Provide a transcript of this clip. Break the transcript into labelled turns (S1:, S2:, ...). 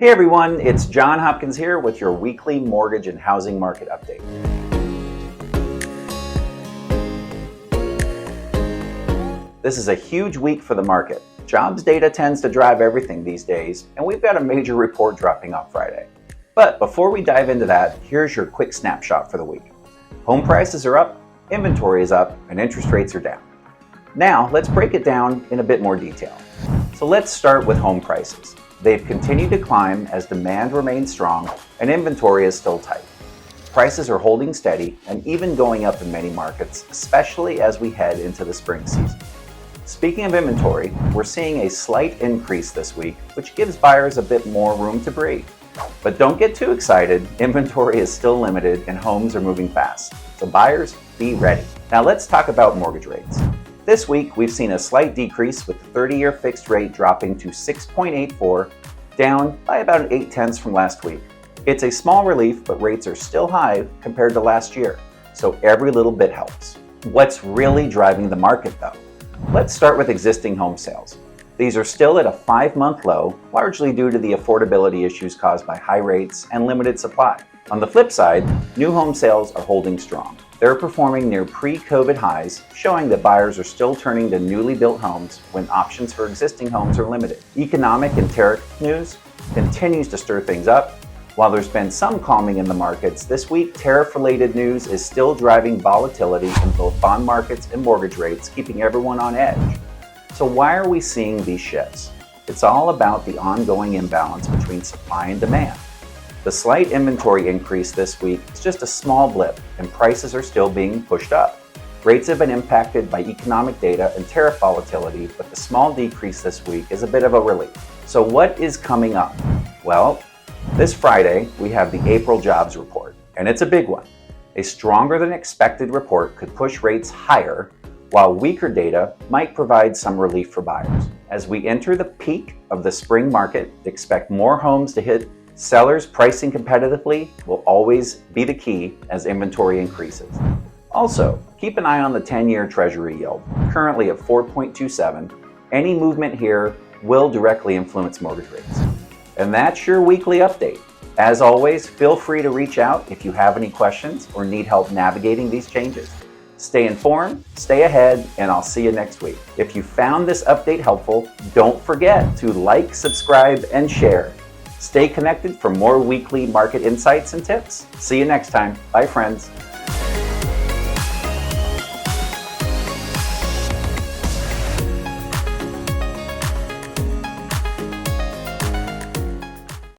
S1: Hey everyone, it's John Hopkins here with your weekly mortgage and housing market update. This is a huge week for the market. Jobs data tends to drive everything these days, and we've got a major report dropping on Friday. But before we dive into that, here's your quick snapshot for the week. Home prices are up, inventory is up, and interest rates are down. Now, let's break it down in a bit more detail. So let's start with home prices. They've continued to climb as demand remains strong and inventory is still tight. Prices are holding steady and even going up in many markets, especially as we head into the spring season. Speaking of inventory, we're seeing a slight increase this week, which gives buyers a bit more room to breathe. But don't get too excited, inventory is still limited and homes are moving fast. So buyers, be ready. Now let's talk about mortgage rates. This week, we've seen a slight decrease with the 30-year fixed rate dropping to 6.84, down by about 0.8 from last week. It's a small relief, but rates are still high compared to last year, so every little bit helps. What's really driving the market, though? Let's start with existing home sales. These are still at a 5-month low, largely due to the affordability issues caused by high rates and limited supply. On the flip side, new home sales are holding strong. They're performing near pre-COVID highs, showing that buyers are still turning to newly built homes when options for existing homes are limited. Economic and tariff news continues to stir things up. While there's been some calming in the markets, this week tariff-related news is still driving volatility in both bond markets and mortgage rates, keeping everyone on edge. So why are we seeing these shifts? It's all about the ongoing imbalance between supply and demand. The slight inventory increase this week is just a small blip, and prices are still being pushed up. Rates have been impacted by economic data and tariff volatility, but the small decrease this week is a bit of a relief. So what is coming up? Well, this Friday, we have the April jobs report, and it's a big one. A stronger than expected report could push rates higher, while weaker data might provide some relief for buyers. As we enter the peak of the spring market, expect more homes to hit. Sellers pricing competitively will always be the key as inventory increases. Also, keep an eye on the 10-year Treasury yield, currently at 4.27. Any movement here will directly influence mortgage rates. And that's your weekly update. As always, feel free to reach out if you have any questions or need help navigating these changes. Stay informed, stay ahead, and I'll see you next week. If you found this update helpful, don't forget to like, subscribe, and share. Stay connected for more weekly market insights and tips. See you next time. Bye, friends.